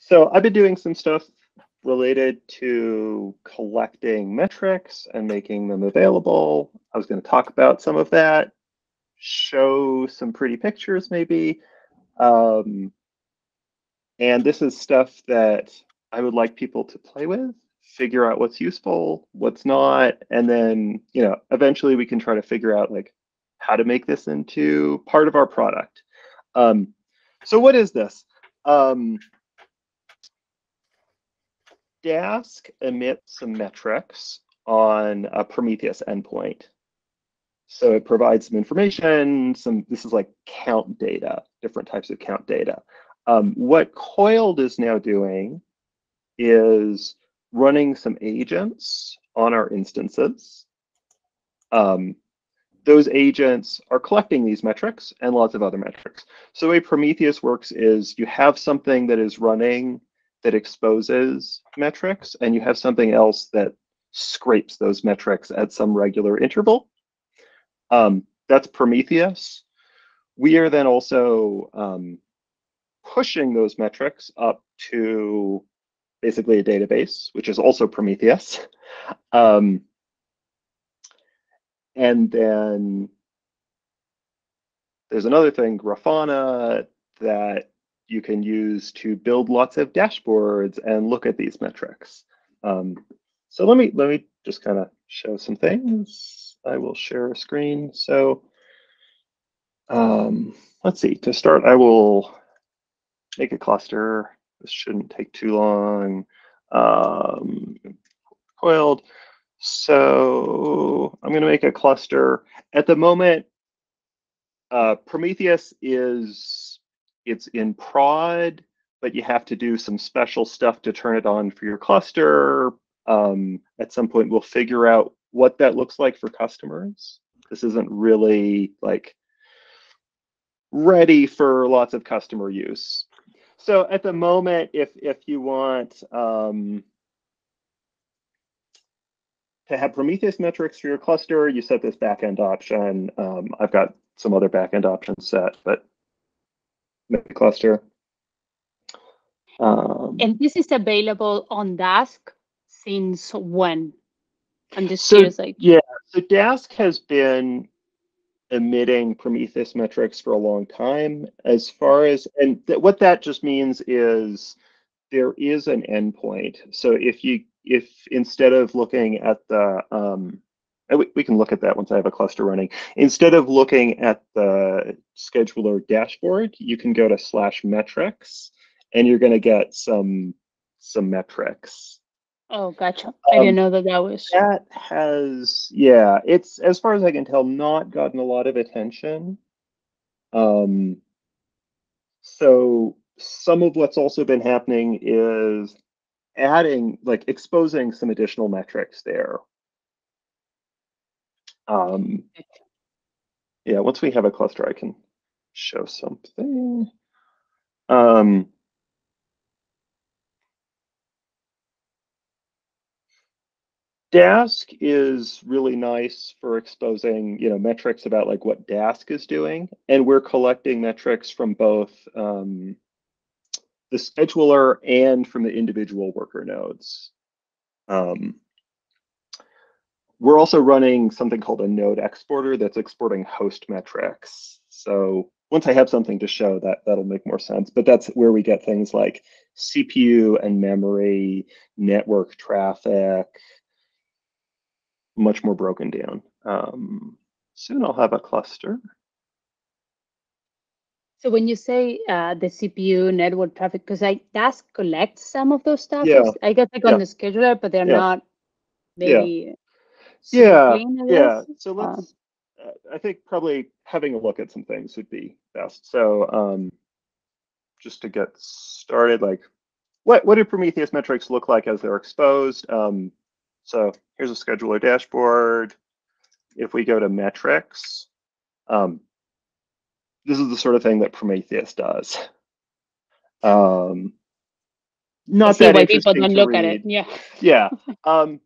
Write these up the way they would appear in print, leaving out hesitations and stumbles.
So I've been doing some stuff related to collecting metrics and making them available. I was going to talk about some of that, show some pretty pictures maybe. Um, and this is stuff that I would like people to play with, figure out what's useful, what's not, and then, eventually we can try to figure out like how to make this into part of our product. So what is this? Dask emits some metrics on a Prometheus endpoint. So it provides some information, this is like count data, different types of count data. What Coiled is now doing is running some agents on our instances. Those agents are collecting these metrics and lots of other metrics. So the way Prometheus works is you have something that is running that exposes metrics, and you have something else that scrapes those metrics at some regular interval. That's Prometheus. We are then also pushing those metrics up to basically a database, which is also Prometheus. And then there's another thing, Grafana, that you can use to build lots of dashboards and look at these metrics. So let me just kind of show some things. I will share a screen. So let's see. To start, I will make a cluster. This shouldn't take too long. Coiled. So I'm going to make a cluster. At the moment, Prometheus it's in prod, but you have to do some special stuff to turn it on for your cluster. At some point, we'll figure out what that looks like for customers. This isn't really like ready for lots of customer use. So at the moment, if you want to have Prometheus metrics for your cluster, you set this backend option. I've got some other backend options set, but make a cluster. And this is available on Dask since when? I'm just curious. Yeah, so Dask has been emitting Prometheus metrics for a long time. As far as, and what that just means is there is an endpoint. So if instead of looking at the, we can look at that once I have a cluster running. Instead of looking at the scheduler dashboard, you can go to /metrics, and you're going to get some metrics. Oh, gotcha. I didn't know that was. That has, yeah, it's, as far as I can tell, not gotten a lot of attention. So some of what's also been happening is adding, like exposing some additional metrics there. Yeah, once we have a cluster, I can show something. Dask is really nice for exposing, metrics about like what Dask is doing, and we're collecting metrics from both the scheduler and from the individual worker nodes. We're also running something called a node exporter that's exporting host metrics. So once I have something to show, that'll make more sense. But that's where we get things like CPU and memory, network traffic, much more broken down. Soon I'll have a cluster. So when you say the CPU network traffic, because Dask collects some of those stuff, Yeah. I guess like on the scheduler, but they're not very clean, I guess. So let's, I think probably having a look at some things would be best. So just to get started, like what do Prometheus metrics look like as they're exposed? So here's a scheduler dashboard. If we go to metrics, this is the sort of thing that Prometheus does. Not that why interesting people don't look at it. Yeah. Yeah. So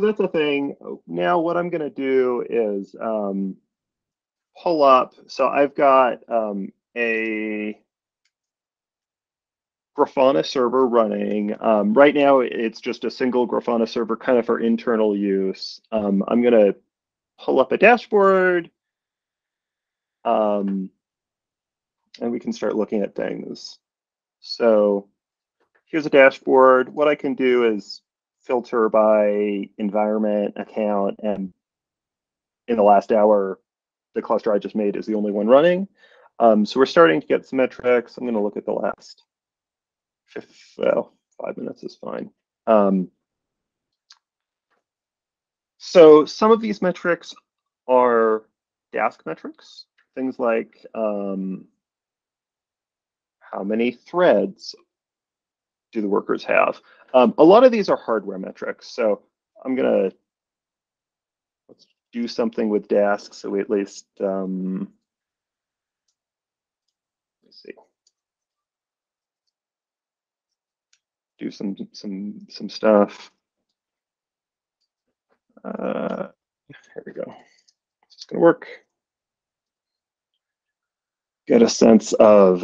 that's the thing. Now what I'm going to do is pull up. So I've got a Grafana server running. Right now, it's just a single Grafana server kind of for internal use. I'm going to pull up a dashboard, and we can start looking at things. So here's a dashboard. What I can do is filter by environment, account, and in the last hour, the cluster I just made is the only one running. So we're starting to get some metrics. I'm going to look at the last 5 minutes is fine. So some of these metrics are Dask metrics, things like how many threads do the workers have. A lot of these are hardware metrics. So I'm going to let's do something with Dask so we at least let's see. Do some stuff. Here we go. It's going to work. Get a sense of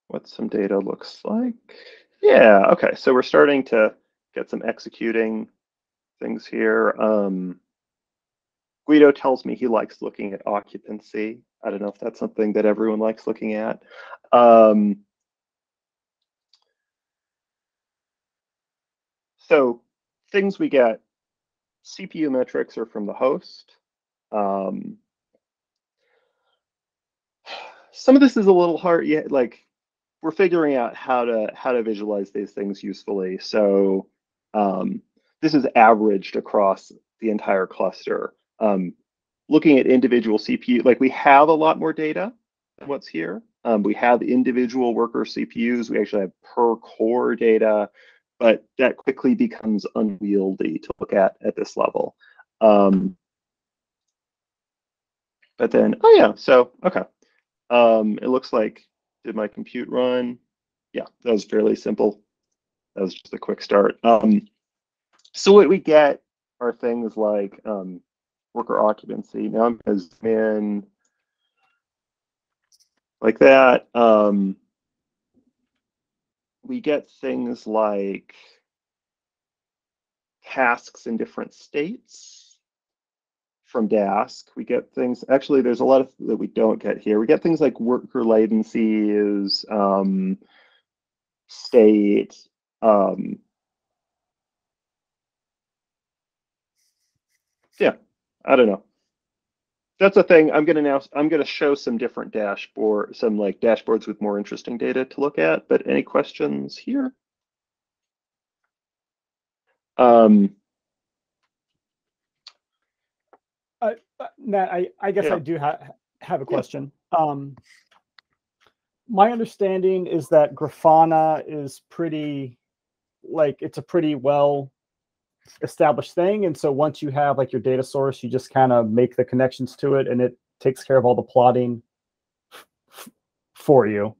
what some data looks like. Yeah, okay. So we're starting to get some executing things here. Guido tells me he likes looking at occupancy. I don't know if that's something that everyone likes looking at. So things we get, CPU metrics are from the host. Some of this is a little hard. Yeah, like we're figuring out how to visualize these things usefully. So this is averaged across the entire cluster. Looking at individual CPU, like we have a lot more data than what's here. We have individual worker CPUs. We actually have per core data, but that quickly becomes unwieldy to look at this level. But then, oh yeah, so okay. It looks like, did my compute run? Yeah, that was fairly simple. That was just a quick start. So what we get are things like worker occupancy. Now I'm going to zoom in like that. We get things like tasks in different states from Dask. We get things, actually, there's a lot of that we don't get here. We get things like worker latencies, state, yeah, I don't know. That's a thing. I'm gonna show some different dashboards with more interesting data to look at. But any questions here? Matt, I guess Yeah. I do have a question. My understanding is that Grafana is it's a pretty well established thing, and so once you have like your data source, you just kind of make the connections to it, and it takes care of all the plotting for you.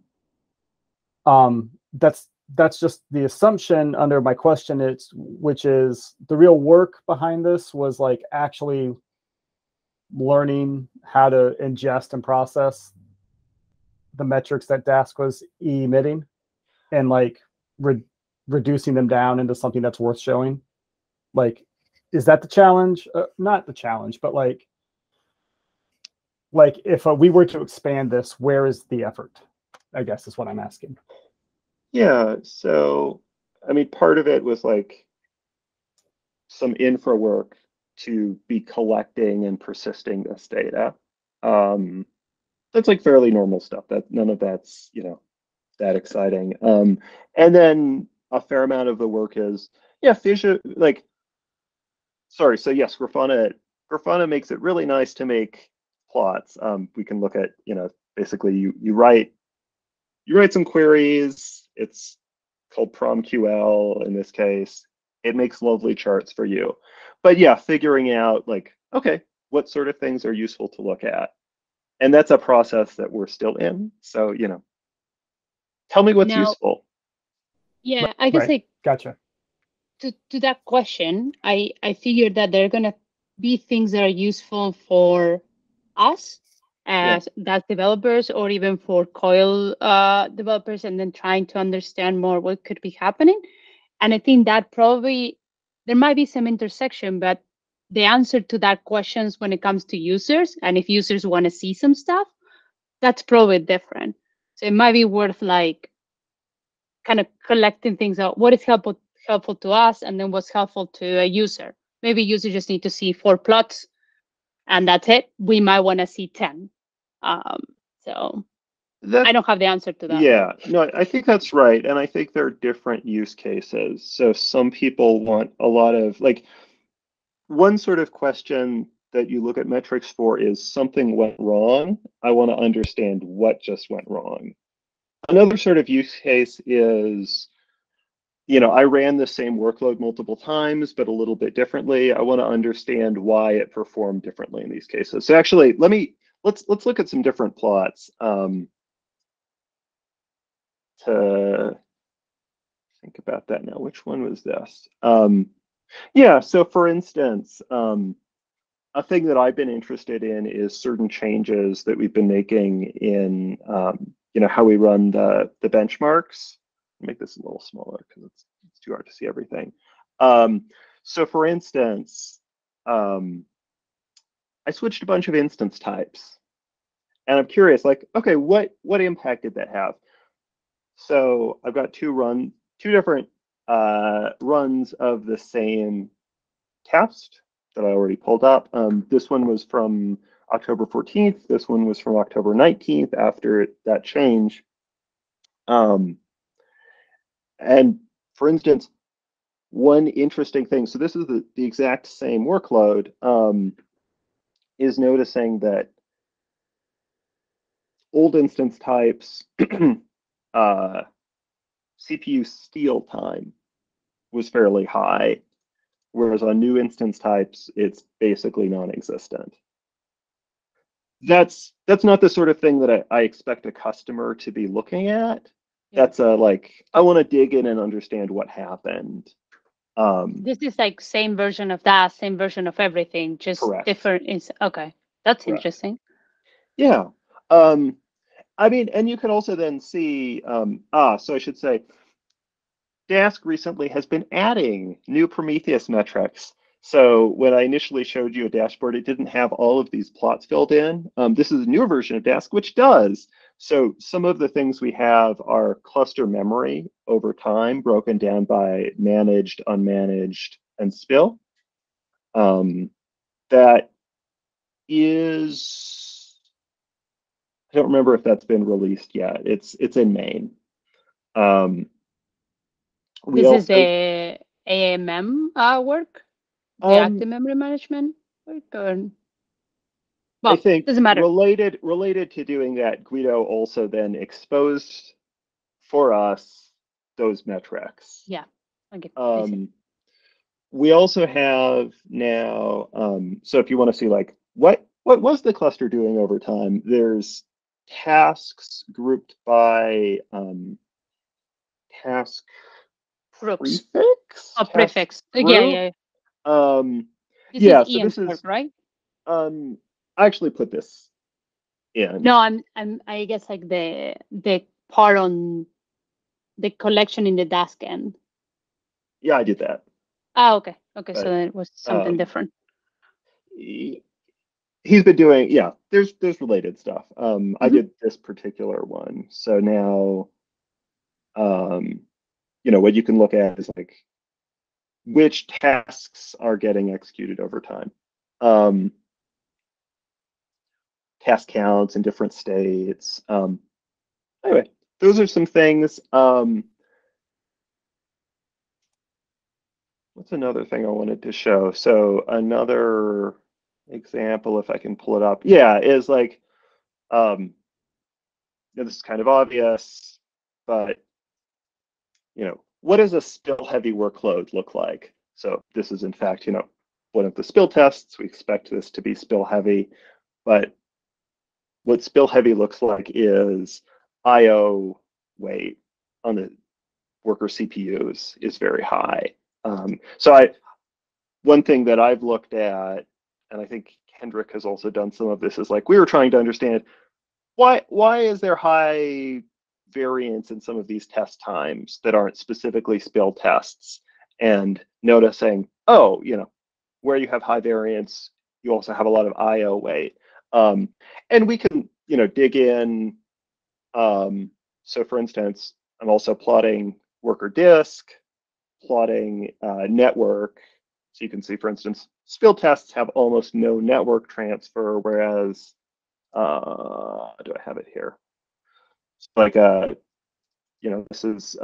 That's just the assumption under my question, which is the real work behind this was like actually learning how to ingest and process the metrics that Dask was emitting and like reducing them down into something that's worth showing. Like, is that the challenge? Not the challenge, but like if we were to expand this, where is the effort? I guess is what I'm asking. Yeah, so I mean, part of it was like some infra work to be collecting and persisting this data. That's like fairly normal stuff. That none of that's that exciting. And then a fair amount of the work is so yes, Grafana makes it really nice to make plots. We can look at basically you write some queries. It's called PromQL in this case. It makes lovely charts for you. But yeah, figuring out like, okay, what sort of things are useful to look at? And that's a process that we're still in. So, tell me what's useful. Yeah, I guess gotcha. To that question, I figured that there are gonna be things that are useful for us as Dask developers or even for Coil developers, and then trying to understand more what could be happening. And I think that probably there might be some intersection, but the answer to that questions when it comes to users, and if users want to see some stuff, that's probably different. So it might be worth like kind of collecting things out. What is helpful to us, and then what's helpful to a user. Maybe users just need to see 4 plots, and that's it. We might want to see 10. So I don't have the answer to that. Yeah, no, I think that's right. And I think there are different use cases. So some people want a lot of, like, one sort of question that you look at metrics for is something went wrong. I want to understand what just went wrong. Another sort of use case is, I ran the same workload multiple times, but a little bit differently. I want to understand why it performed differently in these cases. So actually, let's look at some different plots to think about that now. Which one was this? Yeah, so for instance, a thing that I've been interested in is certain changes that we've been making in how we run the benchmarks. Make this a little smaller because it's too hard to see everything. So for instance, I switched a bunch of instance types, and I'm curious, like, okay, what impact did that have? So I've got two different runs of the same test that I already pulled up. This one was from October 14th. This one was from October 19th after that change. And for instance, one interesting thing, so this is the exact same workload, is noticing that old instance types, CPU steal time was fairly high, whereas on new instance types, it's basically non-existent. That's not the sort of thing that I expect a customer to be looking at. Yeah. That's like, I want to dig in and understand what happened. This is like same version of that, same version of everything, just Correct. different. Okay, that's Correct. interesting. Yeah. I mean, and you can also then see, so I should say, Dask recently has been adding new Prometheus metrics. So when I initially showed you a dashboard, it didn't have all of these plots filled in. This is a newer version of Dask, which does. So some of the things we have are cluster memory over time, broken down by managed, unmanaged, and spill. That is, I don't remember if that's been released yet. It's in main. This is the AMM work, the active memory management work, or well, I think doesn't matter. Related to doing that, Guido also then exposed for us those metrics. Yeah. Okay. We also have now, so if you want to see like what was the cluster doing over time, there's tasks grouped by task Groups. prefix. Oh, prefix. Group. Yeah. Yeah. This is Ian's part, right? I actually put this in. No, I guess like the part on the collection in the Dask end. Yeah, I did that. Oh, okay. But, so it was something different. He's been doing, yeah, there's related stuff. I did this particular one. So now, what you can look at is like which tasks are getting executed over time. Task counts in different states. Anyway, those are some things. What's another thing I wanted to show? So another example, if I can pull it up, yeah, is like, this is kind of obvious, but what does a spill heavy workload look like? So this is in fact, one of the spill tests. We expect this to be spill heavy, but what spill heavy looks like is IO weight on the worker CPUs is very high. So one thing that I've looked at, and I think Hendrik has also done some of this, is like we were trying to understand why is there high variance in some of these test times that aren't specifically spill tests, and noticing, oh, where you have high variance, you also have a lot of IO weight. And we can, dig in. So for instance, I'm also plotting worker disk, plotting network. So you can see, for instance, spill tests have almost no network transfer, whereas, do I have it here? It's like this is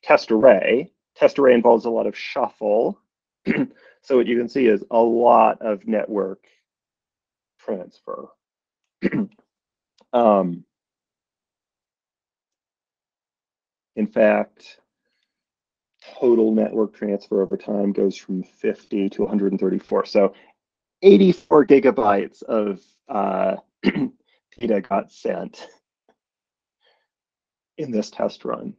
test array. Test array involves a lot of shuffle. So what you can see is a lot of network transfer. In fact, total network transfer over time goes from 50 to 134. So 84 gigabytes of data got sent in this test run.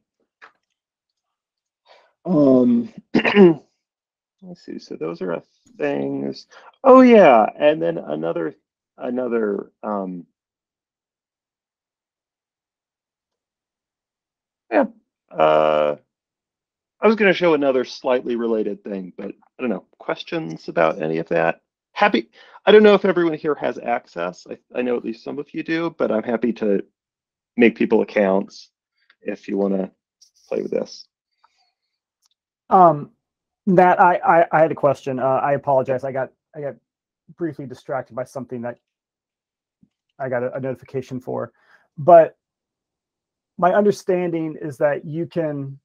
Let's see. So those are things. Oh yeah, and then another. Yeah. I was going to show another slightly related thing, but I don't know. Questions about any of that? Happy. I don't know if everyone here has access. I know at least some of you do, but I'm happy to make people accounts if you want to play with this. Matt, I had a question. I apologize. I got briefly distracted by something that I got a notification for, but my understanding is that you can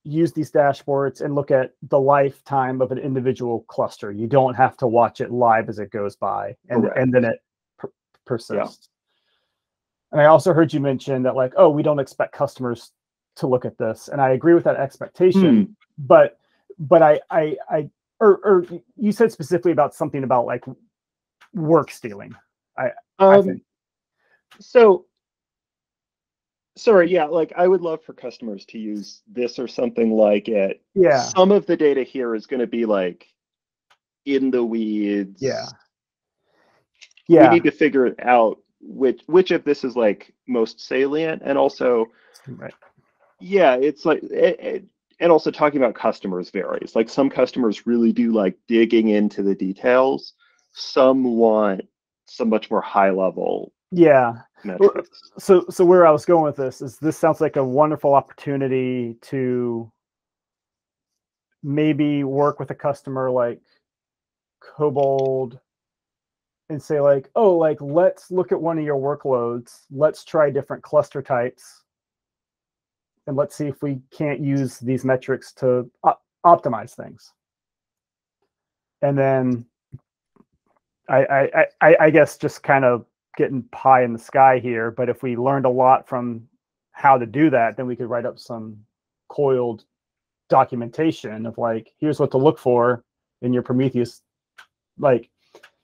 use these dashboards and look at the lifetime of an individual cluster. You don't have to watch it live as it goes by, and then it persists. Yeah. And I also heard you mention that, like, oh, we don't expect customers to look at this, and I agree with that expectation. But or you said specifically about something about like work stealing. I think. So, sorry, yeah, like I would love for customers to use this or something like it. Yeah. Some of the data here is going to be like in the weeds. Yeah. We need to figure out which of this is like most salient, and also, right. Yeah, it's like and also talking about customers varies. Like some customers really do like digging into the details. Some want some much more high level. Yeah. Metrics. So where I was going with this is this sounds like a wonderful opportunity to maybe work with a customer like Kobold and say like, oh, like let's look at one of your workloads. Let's try different cluster types. And let's see if we can't use these metrics to optimize things. And then I guess just kind of getting pie in the sky here, but if we learned a lot from how to do that, then we could write up some coiled documentation of like, here's what to look for in your Prometheus. Like,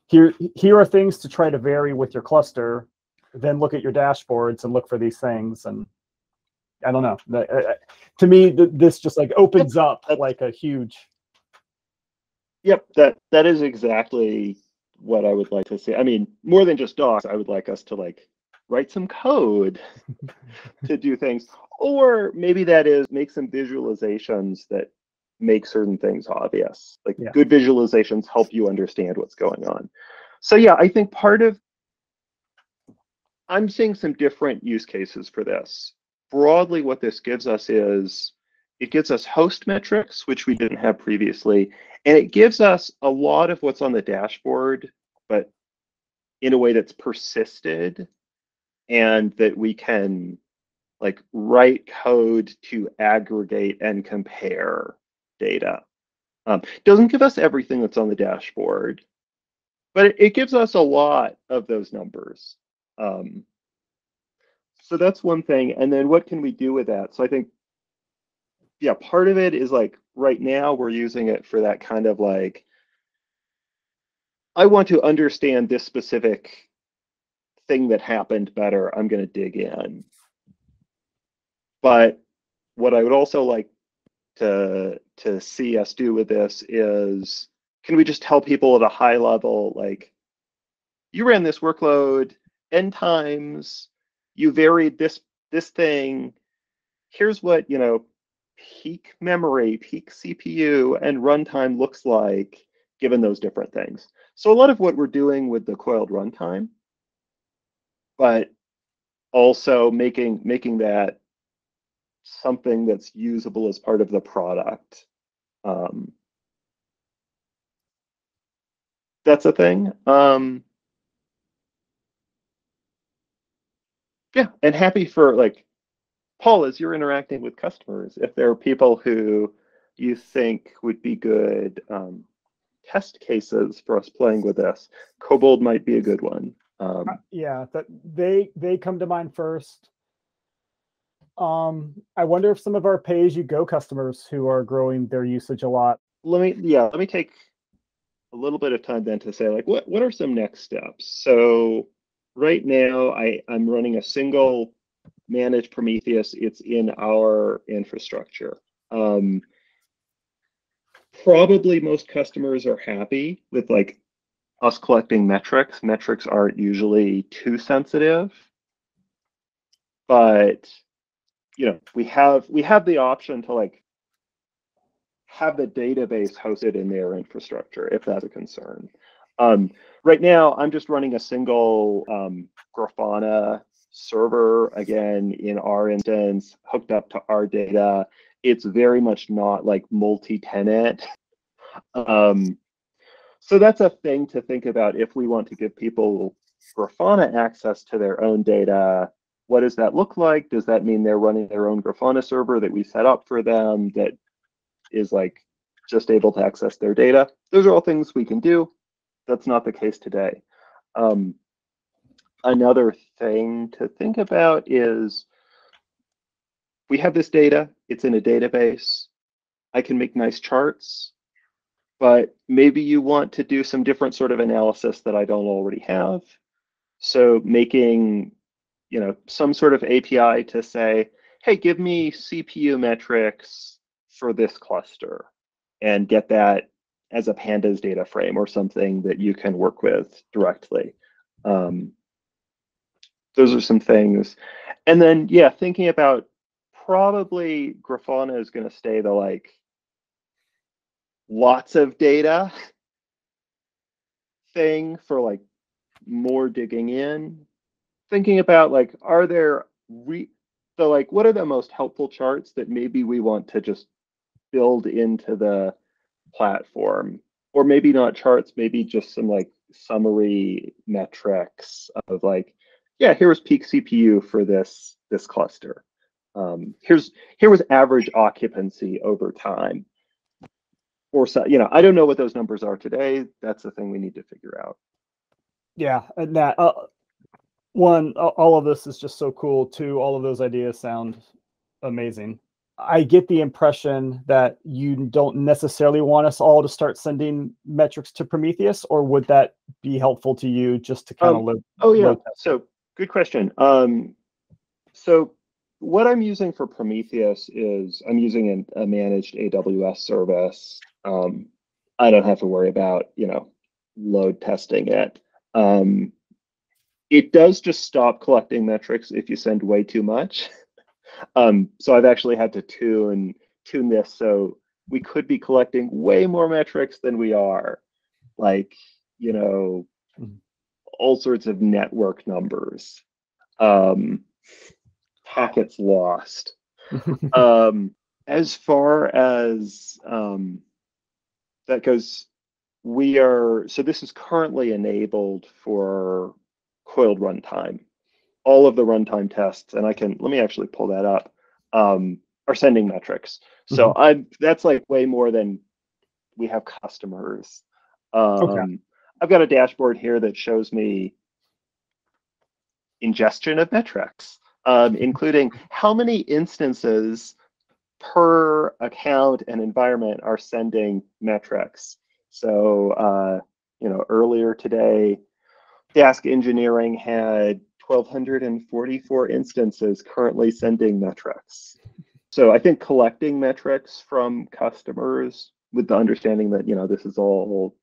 here are things to try to vary with your cluster. Then look at your dashboards and look for these things. And I don't know. To me, this just like opens up like a huge. Yep, that is exactly what I would like to see. I mean, more than just docs, I would like us to like write some code to do things, or maybe that is make some visualizations that make certain things obvious. Like good visualizations help you understand what's going on. So yeah, I think I'm seeing some different use cases for this. Broadly, what this gives us is it gives us host metrics, which we didn't have previously, and it gives us a lot of what's on the dashboard, but in a way that's persisted, and that we can like write code to aggregate and compare data. Doesn't give us everything that's on the dashboard, but it gives us a lot of those numbers. So that's one thing. And then what can we do with that? So I think, yeah, part of it is like right now we're using it for that kind of like, I want to understand this specific thing that happened better. I'm going to dig in. But what I would also like to see us do with this is, can we just tell people at a high level, like, you ran this workload n times, you varied this thing. Here's what, peak memory, peak CPU, and runtime looks like given those different things. So a lot of what we're doing with the coiled runtime, but also making that something that's usable as part of the product. That's a thing. Yeah, and happy for Paul, as you're interacting with customers, if there are people who you think would be good test cases for us playing with this, Kobold might be a good one. Yeah, that they come to mind first. I wonder if some of our pay-as-you-go customers who are growing their usage a lot. Let me take a little bit of time then to say what are some next steps. So right now I'm running a single managed Prometheus. It's in our infrastructure. Probably most customers are happy with us collecting metrics. Metrics aren't usually too sensitive, but we have the option to have the database hosted in their infrastructure if that's a concern. Right now, I'm just running a single Grafana server, again, in our instance, hooked up to our data. It's very much not multi-tenant. So that's a thing to think about if we want to give people Grafana access to their own data. What does that look like? Does that mean they're running their own Grafana server that we set up for them that is just able to access their data? Those are all things we can do. That's not the case today. Another thing to think about is we have this data, it's in a database. I can make nice charts, but maybe you want to do some different sort of analysis that I don't already have. So making some sort of API to say, hey, give me CPU metrics for this cluster and get that as a pandas data frame or something that you can work with directly. Those are some things. And then, yeah, thinking about probably Grafana is going to stay the lots of data thing for more digging in. Thinking about are there what are the most helpful charts that maybe we want to just build into the platform, or maybe not charts, maybe just some summary metrics of yeah, here was peak CPU for this cluster. Here was average occupancy over time, or so I don't know what those numbers are today. That's the thing we need to figure out. Yeah, and that one, all of this is just so cool. Two, all of those ideas sound amazing. I get the impression that you don't necessarily want us all to start sending metrics to Prometheus, or would that be helpful to you just to kind of live? Oh yeah, so good question. So what I'm using for Prometheus is I'm using a managed AWS service. I don't have to worry about load testing it. It does just stop collecting metrics if you send way too much. So I've actually had to tune this so we could be collecting way more metrics than we are, all sorts of network numbers, packets lost. As far as that goes, so this is currently enabled for coiled runtime. All of the runtime tests, and let me actually pull that up, are sending metrics. So that's way more than we have customers. Okay. I've got a dashboard here that shows me ingestion of metrics, including how many instances per account and environment are sending metrics. So, earlier today, Dask engineering had 1,244 instances currently sending metrics. So I think collecting metrics from customers with the understanding that this is all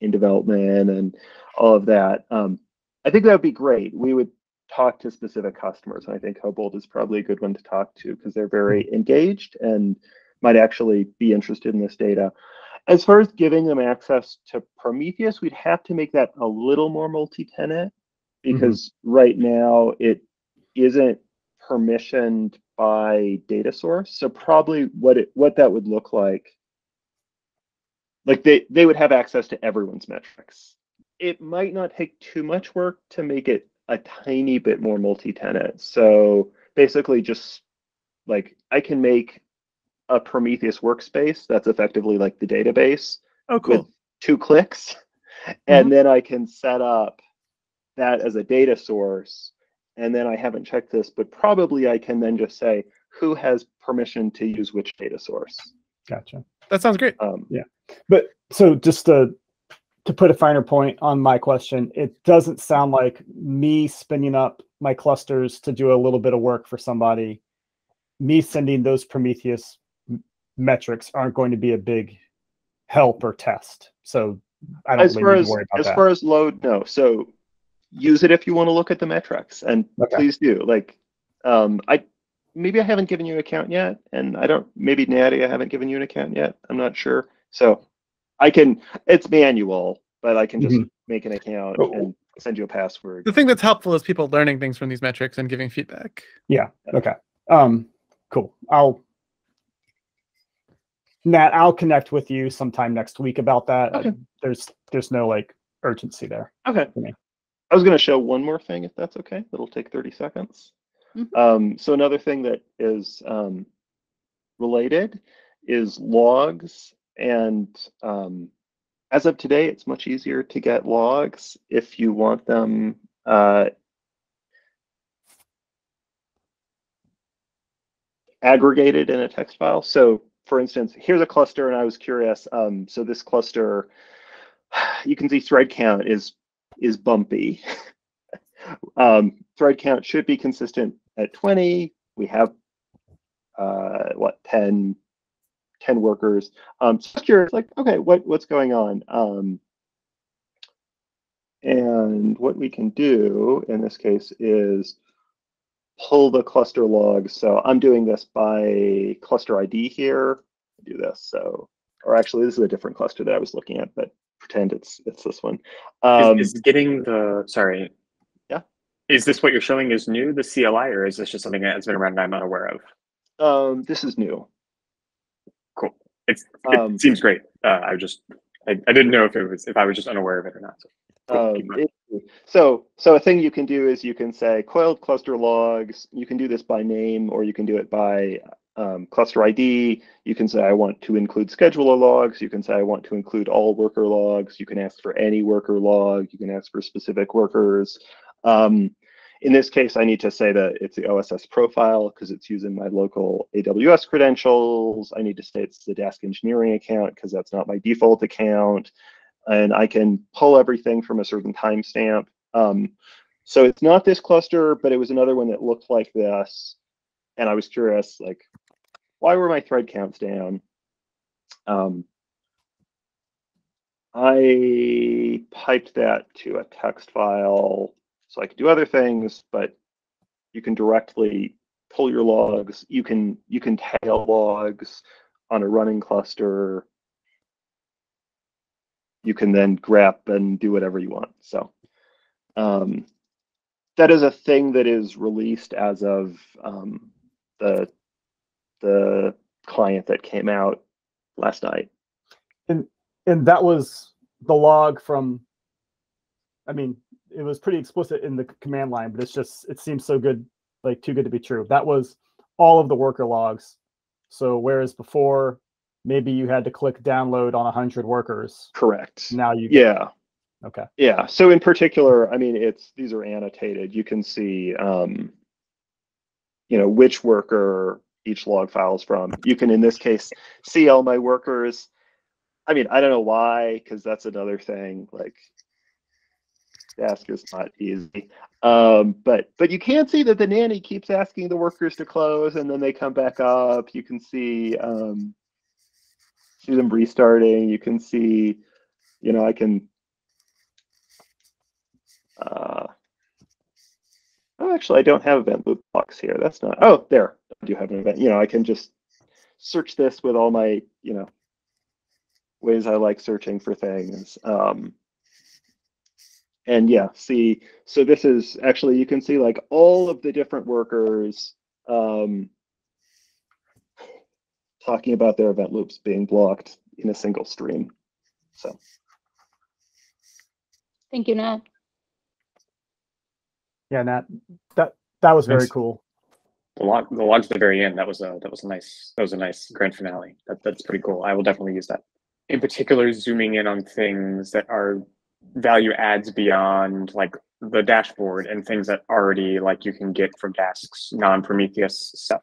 in development and all of that. I think that would be great. We would talk to specific customers. And I think Cobalt is probably a good one to talk to because they're very engaged and might actually be interested in this data. As far as giving them access to Prometheus, we'd have to make that a little more multi-tenant because right now it isn't permissioned by data source. So probably what that would look like they would have access to everyone's metrics. It might not take too much work to make it a tiny bit more multi-tenant. So basically just like I can make a Prometheus workspace that's effectively like the database with 2 clicks. And then I can set up that as a data source. And then I haven't checked this, but probably I can then just say who has permission to use which data source. Gotcha. That sounds great. Yeah. But so just to put a finer point on my question, it doesn't sound like me spinning up my clusters to do a little bit of work for somebody, me sending those Prometheus metrics aren't going to be a big help or test. So I don't really need to worry about that. As far as load, no. So use it if you want to look at the metrics, and please do. Like, maybe I haven't given you an account yet, and maybe Natty, I haven't given you an account yet. I'm not sure. So it's manual, but I can just make an account and send you a password. The thing that's helpful is people learning things from these metrics and giving feedback. Yeah. Okay. Cool. Nat, I'll connect with you sometime next week about that. Okay. There's no like urgency there. Okay. I was going to show one more thing, if that's okay. It'll take 30 seconds. So another thing that is related is logs. And as of today, it's much easier to get logs if you want them aggregated in a text file. So for instance, here's a cluster, and I was curious. So this cluster, you can see thread count is bumpy. Thread count should be consistent at 20. We have 10 workers. So just curious, like, okay, what's going on? And what we can do in this case is pull the cluster logs. So I'm doing this by cluster ID here. Do this. So, or actually, this is a different cluster that I was looking at, but pretend it's this one. Is getting the Yeah. Is this what you're showing is new, the CLI, or is this just something that's been around and I'm not aware of? This is new. Cool. It seems great. I didn't know if I was just unaware of it or not. So, cool. So a thing you can do is you can say coiled cluster logs. You can do this by name, or you can do it by cluster ID. You can say I want to include scheduler logs. You can say I want to include all worker logs. You can ask for any worker log. You can ask for specific workers. In this case, I need to say that it's the OSS profile because it's using my local AWS credentials. I need to say it's the Dask engineering account because that's not my default account. And I can pull everything from a certain timestamp. So it's not this cluster, but it was another one that looked like this. And I was curious, like, why were my thread counts down? I piped that to a text file so I could do other things, but you can directly pull your logs. You can tail logs on a running cluster. You can then grep and do whatever you want. So that is a thing that is released as of the client that came out last night. And that was the log from, I mean, it was pretty explicit in the command line, but it seems so good, like too good to be true. That was all of the worker logs. So whereas before, maybe you had to click download on 100 workers. Correct. Now you Okay. Yeah. So in particular, I mean, these are annotated. You can see, which worker each log file is from. You can, in this case, see all my workers. I mean, I don't know why, because that's another thing. Like, Dask is not easy. But you can see that the nanny keeps asking the workers to close, and then they come back up. You can see them restarting. You can see You know, I can. Oh, actually, I don't have event loop blocks here. That's not. Oh, there. I do have an event. You know, I can just search this with all my, you know, ways I like searching for things. And yeah, see, so this is actually, you can see like all of the different workers talking about their event loops being blocked in a single stream. So. Thank you, Nat. Yeah, Nat, that was very Thanks. cool. The logs at the very end, that was a nice grand finale. That's pretty cool. I will definitely use that. In particular, zooming in on things that are value adds beyond like the dashboard and things that already like you can get from Dask's non-Prometheus stuff.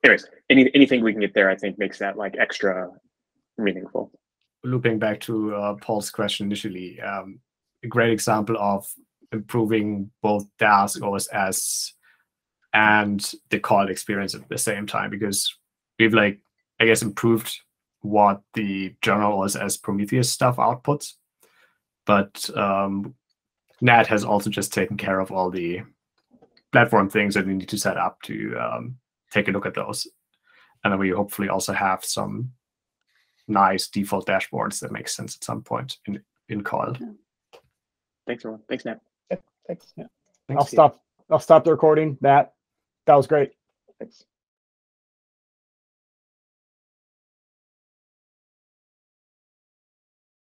Anyways, anything we can get there, I think makes that like extra meaningful. Looping back to Paul's question initially, a great example of improving both Dask OSS and the call experience at the same time, because we've like, I guess, improved what the general OSS Prometheus stuff outputs. But Nat has also just taken care of all the platform things that we need to set up to take a look at those. And then we hopefully also have some nice default dashboards that make sense at some point in Coiled. Thanks, everyone. Thanks, Nat. Yeah, thanks. Yeah. I'll stop the recording. Nat, that was great. Thanks.